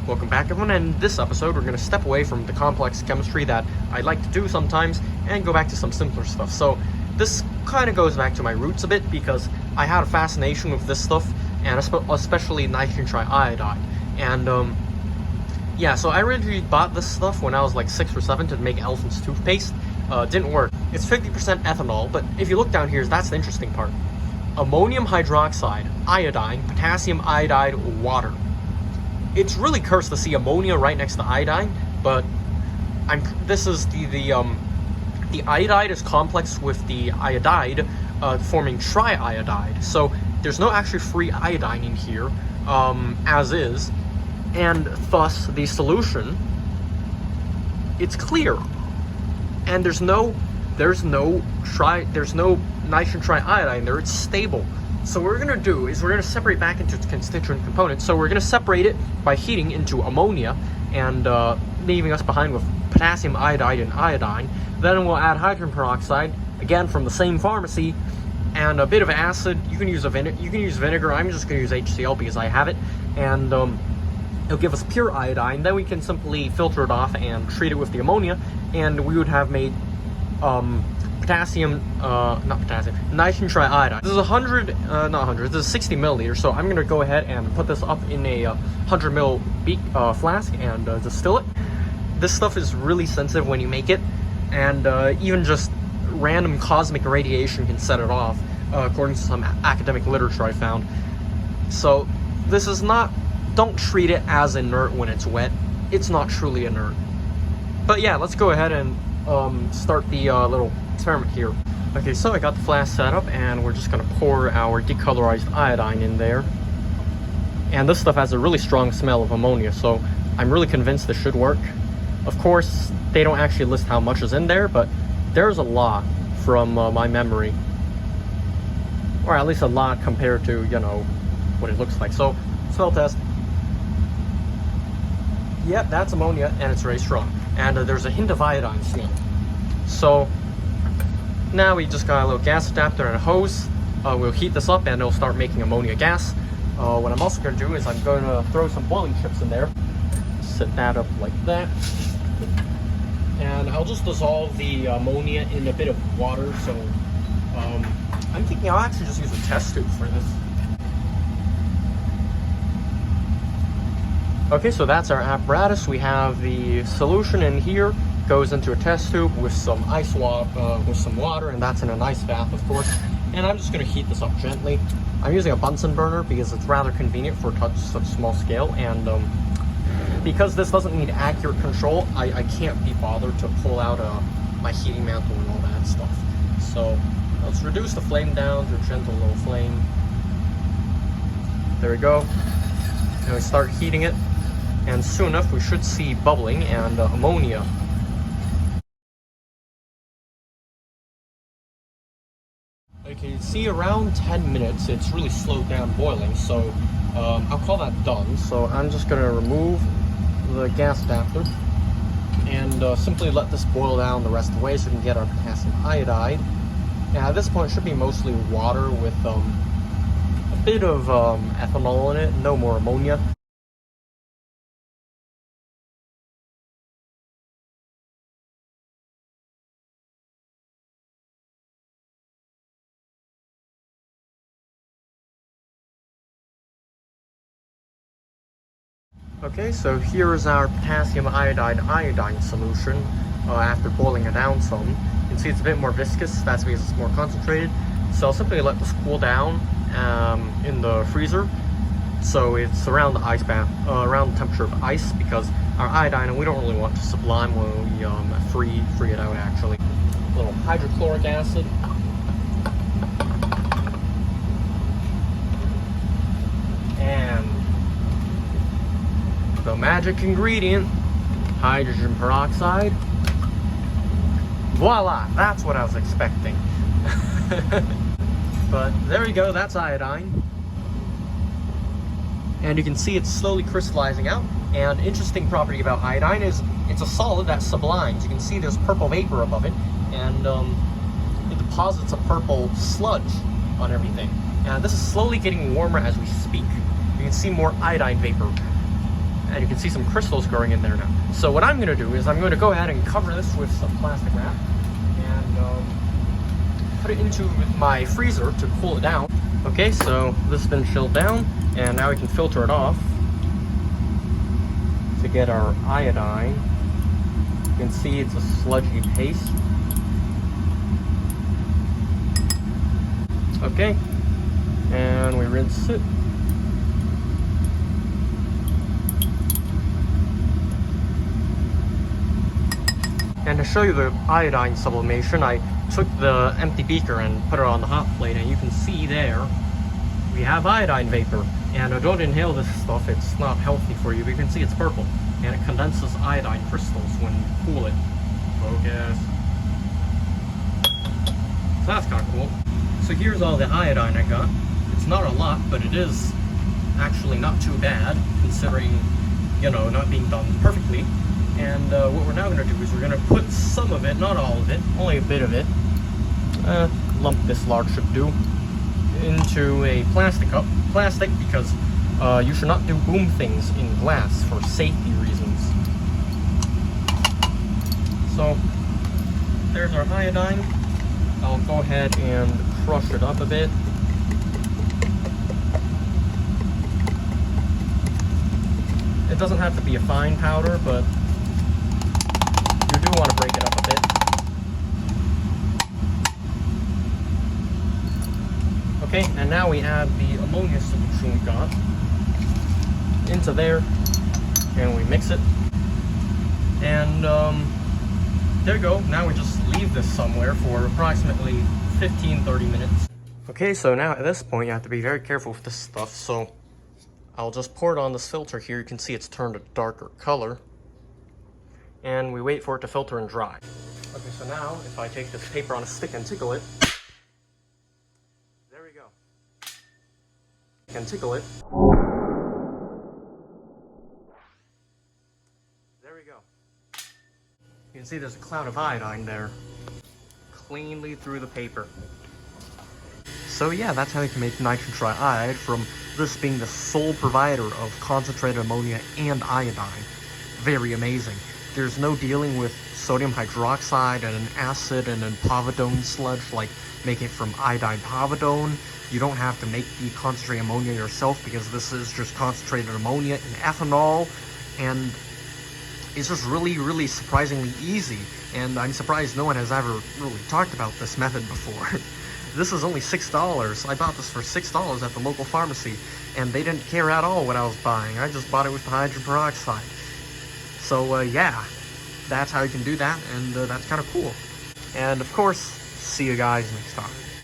Welcome back, everyone, and in this episode we're going to step away from the complex chemistry that I like to do sometimes and go back to some simpler stuff. So this kind of goes back to my roots a bit because I had a fascination with this stuff, and especially nitrogen triiodide. And yeah, so I originally bought this stuff when I was like 6 or 7 to make elephant's toothpaste. Didn't work. It's 50% ethanol, but if you look down here, that's the interesting part. Ammonium hydroxide, iodine, potassium iodide, water. It's really cursed to see ammonia right next to iodine, but this is the iodide is complex with the iodide, forming triiodide. So there's no actually free iodine in here, as is, and thus the solution, it's clear, and there's no nitrogen triiodine there. It's stable. So what we're going to do is we're going to separate back into its constituent components. So we're going to separate it by heating into ammonia and leaving us behind with potassium iodide and iodine. Then we'll add hydrogen peroxide, again from the same pharmacy, and a bit of acid. You can use vinegar. I'm just going to use HCl because I have it, and it'll give us pure iodine. Then we can simply filter it off and treat it with the ammonia, and we would have made nitrogen triiodide. This is this is 60 milliliters, so I'm gonna go ahead and put this up in a 100 ml flask and distill it. This stuff is really sensitive when you make it, and even just random cosmic radiation can set it off, according to some academic literature I found. So this is not, don't treat it as inert when it's wet. It's not truly inert. But yeah, let's go ahead and start the little experiment here. Okay, so I got the flask set up, and we're just going to pour our decolorized iodine in there. And this stuff has a really strong smell of ammonia, so I'm really convinced this should work. Of course, they don't actually list how much is in there, but there's a lot from my memory. Or at least a lot compared to, you know, what it looks like. So, smell test. Yep, that's ammonia, and it's very strong. And there's a hint of iodine smell. So now we just got a little gas adapter and a hose. We'll heat this up and it'll start making ammonia gas. What I'm also going to do is I'm going to throw some boiling chips in there. Set that up like that. And I'll just dissolve the ammonia in a bit of water. So I'm thinking I'll actually just use a test tube for this. Okay, so that's our apparatus. We have the solution in here, goes into a test tube with some ice with some water, and that's in an ice bath, of course. And I'm just going to heat this up gently. I'm using a Bunsen burner because it's rather convenient for such small scale, and because this doesn't need accurate control, I can't be bothered to pull out my heating mantle and all that stuff. So let's reduce the flame down to a gentle little flame. There we go. And we start heating it. And soon enough, we should see bubbling and ammonia. Okay, you see around 10 minutes, it's really slowed down boiling, so I'll call that done. So I'm just going to remove the gas adapter and simply let this boil down the rest of the way so we can get our potassium iodide. And at this point, it should be mostly water with a bit of ethanol in it, no more ammonia. Okay, so here's our potassium iodine solution after boiling it down some. You can see it's a bit more viscous, that's because it's more concentrated. So I'll simply let this cool down in the freezer. So it's around the ice bath, around the temperature of ice, because our iodine, and we don't really want to sublime when we free it out actually. A little hydrochloric acid. And the magic ingredient, hydrogen peroxide. Voila, that's what I was expecting. But there we go, that's iodine. And you can see it's slowly crystallizing out. And interesting property about iodine is it's a solid that sublimes. You can see there's purple vapor above it, and it deposits a purple sludge on everything. And this is slowly getting warmer as we speak. You can see more iodine vapor. and you can see some crystals growing in there now. So what I'm going to do is I'm going to go ahead and cover this with some plastic wrap and put it into my freezer to cool it down. Okay, so this has been chilled down, and now we can filter it off to get our iodine. You can see it's a sludgy paste. Okay, and we rinse it. And to show you the iodine sublimation, I took the empty beaker and put it on the hot plate, and you can see there we have iodine vapor. And don't inhale this stuff, it's not healthy for you, but you can see it's purple, and it condenses iodine crystals when you cool it. Focus. So that's kind of cool. So here's all the iodine I got. It's not a lot, but it is actually not too bad, considering, you know, not being done perfectly. And what we're now going to do is we're going to put some of it, not all of it, only a bit of it, lump this large should do, into a plastic cup. Plastic because you should not do boom things in glass for safety reasons. So there's our iodine. I'll go ahead and crush it up a bit. It doesn't have to be a fine powder, but you do want to break it up a bit. Okay, and now we add the ammonia solution we got into there, and we mix it. And there you go. Now we just leave this somewhere for approximately 15-30 minutes. Okay, so now at this point you have to be very careful with this stuff, so I'll just pour it on this filter here. You can see it's turned a darker color. And we wait for it to filter and dry. Okay, so now if I take this paper on a stick and tickle it, there we go. And tickle it. There we go. You can see there's a cloud of iodine there, cleanly through the paper. So yeah, that's how you can make nitrogen triiodide from this being the sole provider of concentrated ammonia and iodine. Very amazing. There's no dealing with sodium hydroxide and an acid and an povidone sludge like making it from iodine povidone. You don't have to make the concentrated ammonia yourself because this is just concentrated ammonia and ethanol, and it's just really surprisingly easy, and I'm surprised no one has ever really talked about this method before. This is only $6. I bought this for $6 at the local pharmacy, and they didn't care at all what I was buying. I just bought it with the hydrogen peroxide. So yeah, that's how you can do that, and that's kind of cool. And of course, see you guys next time.